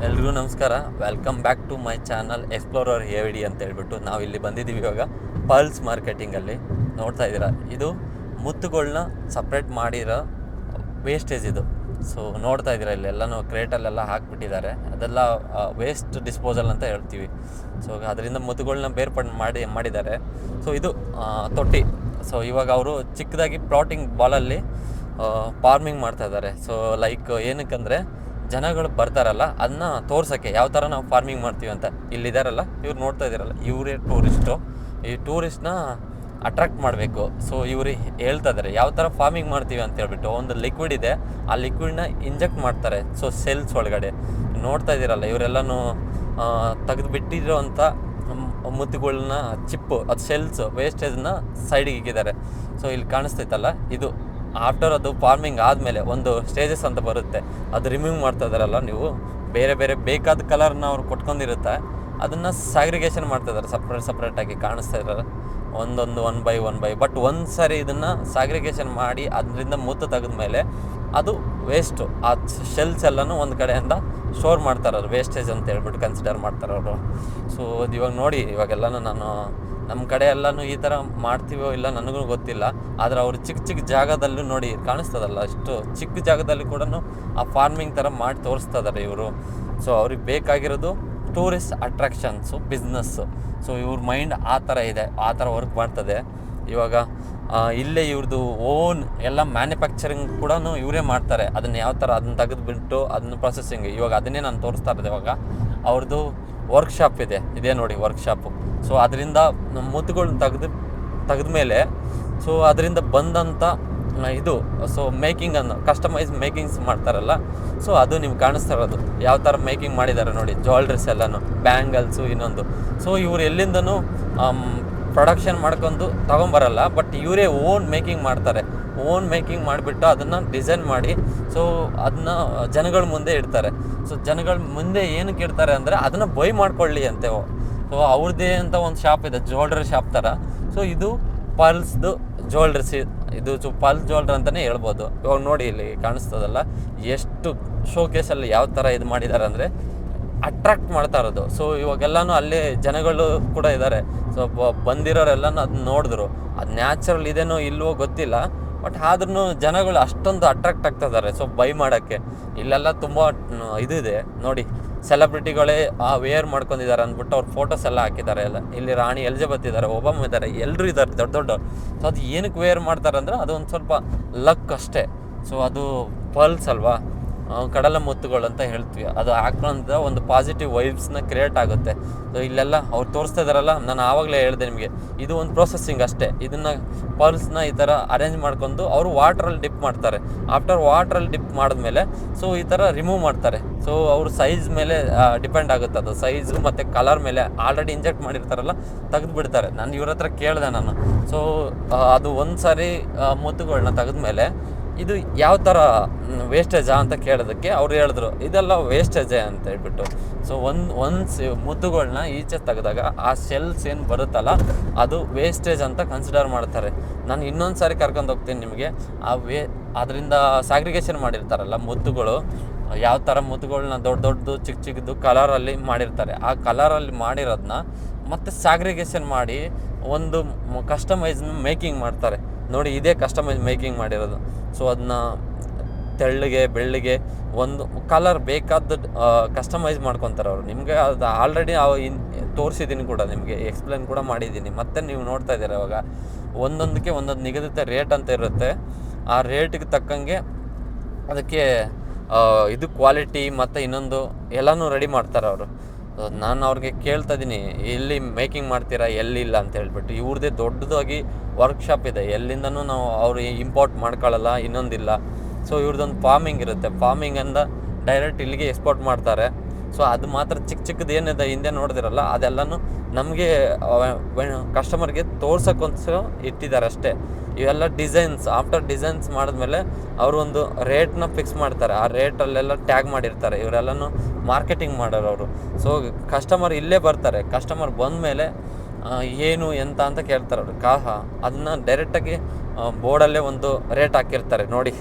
ಎಲ್ರಿಗೂ ನಮಸ್ಕಾರ. Welcome back to my channel explorer AVD ಅಂತ ಹೇಳ್ಬಿಟ್ಟು ನಾವು ಇಲ್ಲಿ ಬಂದಿದ್ದೀವಿ ಇವಾಗ ಪಲ್ಸ್ ಮಾರ್ಕೆಟಿಂಗಲ್ಲಿ. ನೋಡ್ತಾ ಇದ್ದೀರಾ, ಇದು ಮುತ್ತುಗಳನ್ನ ಸಪ್ರೇಟ್ ಮಾಡಿರೋ ವೇಸ್ಟೇಜ್ ಇದು. ಸೊ ನೋಡ್ತಾ ಇದ್ದೀರಾ, ಇಲ್ಲೆಲ್ಲನೂ ಕ್ರೇಟಲ್ಲೆಲ್ಲ ಹಾಕಿಬಿಟ್ಟಿದ್ದಾರೆ. ಅದೆಲ್ಲ ವೇಸ್ಟ್ ಡಿಸ್ಪೋಸಲ್ ಅಂತ ಹೇಳ್ತೀವಿ. ಸೊ ಅದರಿಂದ ಮುತ್ತುಗಳನ್ನ ಮಾಡಿದ್ದಾರೆ. ಸೊ ಇದು ತೊಟ್ಟಿ. ಸೊ ಇವಾಗ ಅವರು ಚಿಕ್ಕದಾಗಿ ಪ್ಲಾಟಿಂಗ್ ಬಾಲಲ್ಲಿ ಫಾರ್ಮಿಂಗ್ ಮಾಡ್ತಾಯಿದ್ದಾರೆ. ಸೊ ಲೈಕ್ ಏನಕ್ಕಂದರೆ ಜನಗಳು ಬರ್ತಾರಲ್ಲ, ಅದನ್ನ ತೋರ್ಸೋಕ್ಕೆ ಯಾವ ಥರ ನಾವು ಫಾರ್ಮಿಂಗ್ ಮಾಡ್ತೀವಿ ಅಂತ. ಇಲ್ಲಿದ್ದಾರಲ್ಲ ಇವ್ರು ನೋಡ್ತಾ ಇದ್ದೀರಲ್ಲ, ಇವರೇ ಟೂರಿಸ್ಟು. ಈ ಟೂರಿಸ್ಟ್ನ ಅಟ್ರಾಕ್ಟ್ ಮಾಡಬೇಕು. ಸೊ ಇವರು ಹೇಳ್ತಾ ಇದ್ದಾರೆ ಯಾವ ಥರ ಫಾರ್ಮಿಂಗ್ ಮಾಡ್ತೀವಿ ಅಂತ ಹೇಳ್ಬಿಟ್ಟು. ಒಂದು ಲಿಕ್ವಿಡ್ ಇದೆ, ಆ ಲಿಕ್ವಿಡ್ನ ಇಂಜೆಕ್ಟ್ ಮಾಡ್ತಾರೆ. ಸೊ ಸೆಲ್ಸ್ ಒಳಗಡೆ ನೋಡ್ತಾ ಇದ್ದೀರಲ್ಲ, ಇವರೆಲ್ಲನೂ ತೆಗೆದುಬಿಟ್ಟಿರೋ ಅಂಥ ಮುತ್ತುಗಳನ್ನ ಚಿಪ್ಪು, ಅದು ಸೆಲ್ಸ್ ವೇಸ್ಟೇಜ್ನ ಸೈಡಿಗೆ ಇಕ್ಕಿದ್ದಾರೆ. ಸೊ ಇಲ್ಲಿ ಕಾಣಿಸ್ತೈತಲ್ಲ, ಇದು ಆಫ್ಟರ್ ಅದು ಫಾರ್ಮಿಂಗ್ ಆದಮೇಲೆ ಒಂದು ಸ್ಟೇಜಸ್ ಅಂತ ಬರುತ್ತೆ, ಅದು ರಿಮೂವ್ ಮಾಡ್ತಾ ಇದ್ದಾರಲ್ಲ. ನೀವು ಬೇರೆ ಬೇರೆ ಬೇಕಾದ ಕಲರ್ನ ಅವ್ರು ಕೊಟ್ಕೊಂಡಿರುತ್ತೆ, ಅದನ್ನು ಸ್ಯಾಗ್ರಿಗೇಷನ್ ಮಾಡ್ತಾಯಿದ್ದಾರೆ ಸಪ್ರೇಟಾಗಿ. ಕಾಣಿಸ್ತಾ ಇದ್ದಾರೆ ಒಂದೊಂದು ಒನ್ ಬೈ. ಬಟ್ ಒಂದು ಸಾರಿ ಇದನ್ನು ಸ್ಯಾಗ್ರಿಗೇಷನ್ ಮಾಡಿ ಅದರಿಂದ ಮುತ್ತು ತೆಗೆದ್ಮೇಲೆ ಅದು ವೇಸ್ಟು. ಆ ಶೆಲ್ಸ್ ಎಲ್ಲನೂ ಒಂದು ಕಡೆಯಿಂದ ಸ್ಟೋರ್ ಮಾಡ್ತಾರೆ, ಅದು ವೇಸ್ಟೇಜ್ ಅಂತ ಹೇಳ್ಬಿಟ್ಟು ಕನ್ಸಿಡರ್ ಮಾಡ್ತಾರೆ ಅವರು. ಸೊ ಅದು ಇವಾಗ ನೋಡಿ, ಇವಾಗೆಲ್ಲನೂ ನಮ್ಮ ಕಡೆ ಎಲ್ಲನೂ ಈ ಥರ ಮಾಡ್ತೀವೋ ಇಲ್ಲ ನನಗೂ ಗೊತ್ತಿಲ್ಲ. ಆದರೆ ಅವರು ಚಿಕ್ಕ ಜಾಗದಲ್ಲೂ ನೋಡಿ ಕಾಣಿಸ್ತದಲ್ಲ, ಅಷ್ಟು ಚಿಕ್ಕ ಜಾಗದಲ್ಲಿ ಕೂಡ ಆ ಫಾರ್ಮಿಂಗ್ ಥರ ಮಾಡಿ ತೋರಿಸ್ತಾ ಇದ್ದಾರೆ ಇವರು. ಸೊ ಅವ್ರಿಗೆ ಬೇಕಾಗಿರೋದು ಟೂರಿಸ್ಟ್ ಅಟ್ರಾಕ್ಷನ್ಸು, ಬಿಸ್ನೆಸ್ಸು. ಸೊ ಇವ್ರ ಮೈಂಡ್ ಆ ಥರ ಇದೆ, ಆ ಥರ ವರ್ಕ್ ಮಾಡ್ತದೆ. ಇವಾಗ ಇಲ್ಲೇ ಇವ್ರದ್ದು ಓನ್ ಎಲ್ಲ ಮ್ಯಾನುಫ್ಯಾಕ್ಚರಿಂಗ್ ಕೂಡ ಇವರೇ ಮಾಡ್ತಾರೆ. ಅದನ್ನು ಯಾವ ಥರ ಅದನ್ನು ತೆಗೆದುಬಿಟ್ಟು ಅದನ್ನು ಪ್ರೊಸೆಸಿಂಗ್, ಇವಾಗ ಅದನ್ನೇ ನಾನು ತೋರಿಸ್ತಾ ಇರೋದು. ಇವಾಗ ಅವ್ರದ್ದು ವರ್ಕ್ಶಾಪ್ ಇದೆ, ಇದೇ ನೋಡಿ ವರ್ಕ್ಶಾಪು. ಸೊ ಅದರಿಂದ ಮುತ್ತುಗಳನ್ನ ತೆಗೆದ್ಮೇಲೆ ಸೊ ಅದರಿಂದ ಬಂದಂಥ ಇದು, ಸೊ ಮೇಕಿಂಗನ್ನು ಕಸ್ಟಮೈಸ್ ಮೇಕಿಂಗ್ಸ್ ಮಾಡ್ತಾರಲ್ಲ, ಸೊ ಅದು ನಿಮ್ಗೆ ಕಾಣಿಸ್ತಾ ಇರೋದು ಯಾವ ಥರ ಮೇಕಿಂಗ್ ಮಾಡಿದ್ದಾರೆ ನೋಡಿ. ಜ್ಯುವೆಲ್ರೀಸ್ ಎಲ್ಲನೂ, ಬ್ಯಾಂಗಲ್ಸು, ಇನ್ನೊಂದು. ಸೊ ಇವ್ರು ಎಲ್ಲಿಂದನೂ ಪ್ರೊಡಕ್ಷನ್ ಮಾಡ್ಕೊಂಡು ತೊಗೊಂಬರಲ್ಲ, ಬಟ್ ಇವರೇ ಓನ್ ಮೇಕಿಂಗ್ ಮಾಡ್ತಾರೆ. ಓನ್ ಮೇಕಿಂಗ್ ಮಾಡಿಬಿಟ್ಟು ಅದನ್ನು ಡಿಸೈನ್ ಮಾಡಿ, ಸೊ ಅದನ್ನ ಜನಗಳ ಮುಂದೆ ಇಡ್ತಾರೆ. ಸೊ ಜನಗಳ ಮುಂದೆ ಏನಕ್ಕೆ ಇಡ್ತಾರೆ ಅಂದರೆ ಅದನ್ನು ಬೈ ಮಾಡ್ಕೊಳ್ಳಿ ಅಂತೆ. ಸೊ ಅವ್ರದ್ದೇ ಅಂತ ಒಂದು ಶಾಪ್ ಇದೆ, ಜ್ಯುವೆಲ್ರಿ ಶಾಪ್ ಥರ. ಸೊ ಇದು ಪಲ್ಸ್ದು ಜ್ಯುವೆಲ್ರೀಸ್, ಇದು ಪಲ್ಸ್ ಜ್ಯುವೆಲ್ರಿ ಅಂತಲೇ ಹೇಳ್ಬೋದು. ಇವಾಗ ನೋಡಿ ಇಲ್ಲಿ ಕಾಣಿಸ್ತದಲ್ಲ, ಎಷ್ಟು ಶೋಕೇಸಲ್ಲಿ ಯಾವ ಥರ ಇದು ಮಾಡಿದ್ದಾರೆ ಅಂದರೆ ಅಟ್ರಾಕ್ಟ್ ಮಾಡ್ತಾ ಇರೋದು. ಸೊ ಇವಾಗೆಲ್ಲನೂ ಅಲ್ಲೇ ಜನಗಳು ಕೂಡ ಇದ್ದಾರೆ. ಸೊ ಬಂದಿರೋರೆಲ್ಲನೂ ಅದನ್ನ ನೋಡಿದ್ರು. ಅದು ನ್ಯಾಚುರಲ್ ಇದೇನೋ ಇಲ್ವೋ ಗೊತ್ತಿಲ್ಲ, ಬಟ್ ಆದ್ರೂ ಜನಗಳು ಅಷ್ಟೊಂದು ಅಟ್ರಾಕ್ಟ್ ಆಗ್ತಾ ಇದ್ದಾರೆ ಸೊ ಬೈ ಮಾಡೋಕ್ಕೆ. ಇಲ್ಲೆಲ್ಲ ತುಂಬ ಇದೆ ನೋಡಿ, ಸೆಲೆಬ್ರಿಟಿಗಳೇ ವೇರ್ ಮಾಡ್ಕೊಂಡಿದ್ದಾರೆ ಅಂದ್ಬಿಟ್ಟು ಅವ್ರ ಫೋಟೋಸ್ ಎಲ್ಲ ಹಾಕಿದ್ದಾರೆ. ಎಲ್ಲ ಇಲ್ಲಿ ರಾಣಿ ಎಲಿಜಬೆತ್ ಇದ್ದಾರೆ, ಒಬಾಮ ಇದ್ದಾರೆ, ಎಲ್ಲರೂ ಇದ್ದಾರೆ ದೊಡ್ಡ. ಸೊ ಅದು ಏನಕ್ಕೆ ವೇರ್ ಮಾಡ್ತಾರೆ ಅಂದರೆ ಅದು ಒಂದು ಸ್ವಲ್ಪ ಲಕ್ ಅಷ್ಟೇ. ಸೊ ಅದು ಪಲ್ಸ್ ಅಲ್ವಾ, ಕಡಲ ಮುತ್ತುಗಳು ಅಂತ ಹೇಳ್ತೀವಿ. ಅದು ಹಾಕೋಂಥ ಒಂದು ಪಾಸಿಟಿವ್ ವೈಬ್ಸ್ನ ಕ್ರಿಯೇಟ್ ಆಗುತ್ತೆ. ಸೊ ಇಲ್ಲೆಲ್ಲ ಅವ್ರು ತೋರಿಸ್ತಾ ಇದ್ದಾರಲ್ಲ, ನಾನು ಆವಾಗಲೇ ಹೇಳಿದೆ ನಿಮಗೆ, ಇದು ಒಂದು ಪ್ರೊಸೆಸಿಂಗ್ ಅಷ್ಟೇ. ಇದನ್ನು ಪಲ್ಸ್ನ ಈ ಥರ ಅರೇಂಜ್ ಮಾಡ್ಕೊಂಡು ಅವರು ವಾಟ್ರಲ್ಲಿ ಡಿಪ್ ಮಾಡ್ತಾರೆ. ಆಫ್ಟರ್ ವಾಟ್ರಲ್ಲಿ ಡಿಪ್ ಮಾಡಿದ್ಮೇಲೆ ಸೊ ಈ ಥರ ರಿಮೂವ್ ಮಾಡ್ತಾರೆ. ಸೊ ಅವ್ರ ಸೈಜ್ ಮೇಲೆ ಡಿಪೆಂಡ್ ಆಗುತ್ತೆ, ಅದು ಸೈಜು ಮತ್ತು ಕಲರ್ ಮೇಲೆ. ಆಲ್ರೆಡಿ ಇಂಜೆಕ್ಟ್ ಮಾಡಿರ್ತಾರಲ್ಲ, ತೆಗೆದುಬಿಡ್ತಾರೆ. ನಾನು ಇವ್ರ ಹತ್ರ ಕೇಳಿದೆ ನಾನು. ಸೊ ಅದು ಒಂದು ಸಾರಿ ಮುತ್ತುಗಳನ್ನ ತೆಗೆದ್ಮೇಲೆ ಇದು ಯಾವ ಥರ ವೇಸ್ಟೇಜಾ ಅಂತ ಕೇಳೋದಕ್ಕೆ ಅವ್ರು ಹೇಳಿದ್ರು ಇದೆಲ್ಲ ವೇಸ್ಟೇಜೇ ಅಂತ ಹೇಳ್ಬಿಟ್ಟು. ಸೊ ಒಂದು ಮುತ್ತುಗಳನ್ನ ಈಚೆ ತೆಗೆದಾಗ ಆ ಶೆಲ್ಸ್ ಏನು ಬರುತ್ತಲ್ಲ, ಅದು ವೇಸ್ಟೇಜ್ ಅಂತ ಕನ್ಸಿಡರ್ ಮಾಡ್ತಾರೆ. ನಾನು ಇನ್ನೊಂದು ಸಾರಿ ಕರ್ಕೊಂಡು ಹೋಗ್ತೀನಿ ನಿಮಗೆ. ಅದರಿಂದ ಸ್ಯಾಗ್ರಿಗೇಷನ್ ಮಾಡಿರ್ತಾರಲ್ಲ ಮುತ್ತುಗಳು, ಯಾವ ಥರ ಮುತ್ತುಗಳನ್ನ ದೊಡ್ಡದು ಚಿಕ್ಕದು ಕಲರಲ್ಲಿ ಮಾಡಿರ್ತಾರೆ. ಆ ಕಲರಲ್ಲಿ ಮಾಡಿರೋದನ್ನ ಮತ್ತೆ ಸ್ಯಾಗ್ರಿಗೇಷನ್ ಮಾಡಿ ಒಂದು ಕಸ್ಟಮೈಸ್ ಮೇಕಿಂಗ್ ಮಾಡ್ತಾರೆ ನೋಡಿ. ಇದೇ ಕಸ್ಟಮೈಸ್ ಮೇಕಿಂಗ್ ಮಾಡಿರೋದು. ಸೊ ಅದನ್ನ ತೆಳ್ಳಗೆ ಬೆಳ್ಳಗೆ ಒಂದು ಕಲರ್ ಬೇಕಾದ ಕಸ್ಟಮೈಸ್ ಮಾಡ್ಕೊತಾರೆ ಅವರು. ನಿಮಗೆ ಅದು ಆಲ್ರೆಡಿ ತೋರಿಸಿದ್ದೀನಿ ಕೂಡ, ನಿಮಗೆ ಎಕ್ಸ್ಪ್ಲೇನ್ ಕೂಡ ಮಾಡಿದ್ದೀನಿ. ಮತ್ತೆ ನೀವು ನೋಡ್ತಾ ಇದ್ದೀರ, ಇವಾಗ ಒಂದೊಂದಕ್ಕೆ ಒಂದೊಂದು ನಿಗದಿತ ರೇಟ್ ಅಂತ ಇರುತ್ತೆ. ಆ ರೇಟಿಗೆ ತಕ್ಕಂಗೆ ಅದಕ್ಕೆ ಇದು ಕ್ವಾಲಿಟಿ ಮತ್ತು ಇನ್ನೊಂದು ಎಲ್ಲನೂ ರೆಡಿ ಮಾಡ್ತಾರೆ ಅವರು. ನಾನು ಅವ್ರಿಗೆ ಕೇಳ್ತಾ ಇದ್ದೀನಿ, ಎಲ್ಲಿ ಮೇಕಿಂಗ್ ಮಾಡ್ತೀರಾ, ಎಲ್ಲಿಲ್ಲ ಅಂತ ಹೇಳ್ಬಿಟ್ಟು. ಇವ್ರದ್ದೇ ದೊಡ್ಡದಾಗಿ ವರ್ಕ್ಶಾಪ್ ಇದೆ, ಎಲ್ಲಿಂದನೂ ನಾವು ಅವರು ಇಂಪೋರ್ಟ್ ಮಾಡ್ಕೊಳ್ಳಲ್ಲ, ಇನ್ನೊಂದಿಲ್ಲ. ಸೊ ಇವ್ರದ್ದೊಂದು ಫಾರ್ಮಿಂಗ್ ಇರುತ್ತೆ, ಫಾರ್ಮಿಂಗಿಂದ ಡೈರೆಕ್ಟ್ ಇಲ್ಲಿಗೆ ಎಕ್ಸ್ಪೋರ್ಟ್ ಮಾಡ್ತಾರೆ. ಸೊ ಅದು ಮಾತ್ರ ಚಿಕ್ಕದು ಏನಿದೆ ಹಿಂದೆ ನೋಡಿದಿರಲ್ಲ, ಅದೆಲ್ಲನೂ ನಮಗೆ ಕಸ್ಟಮರ್ಗೆ ತೋರ್ಸೋಕ್ಕೋಸ್ಕರ ಇಟ್ಟಿದ್ದಾರೆ ಅಷ್ಟೇ. ಇವೆಲ್ಲ ಡಿಸೈನ್ಸ್, ಆಫ್ಟರ್ ಡಿಸೈನ್ಸ್ ಮಾಡಿದ್ಮೇಲೆ ಅವರು ಒಂದು ರೇಟ್ನ ಫಿಕ್ಸ್ ಮಾಡ್ತಾರೆ. ಆ ರೇಟಲ್ಲೆಲ್ಲ ಟ್ಯಾಗ್ ಮಾಡಿರ್ತಾರೆ. ಇವರೆಲ್ಲನೂ ಮಾರ್ಕೆಟಿಂಗ್ ಮಾಡೋರು ಅವರು. ಸೊ ಕಸ್ಟಮರ್ ಇಲ್ಲೇ ಬರ್ತಾರೆ, ಕಸ್ಟಮರ್ ಬಂದಮೇಲೆ ಏನು ಎಂತ ಅಂತ ಕೇಳ್ತಾರೆ ಅವರು. ಅದನ್ನು ಡೈರೆಕ್ಟಾಗಿ ಬೋರ್ಡಲ್ಲೇ ಒಂದು ರೇಟ್ ಹಾಕಿರ್ತಾರೆ ನೋಡಿ.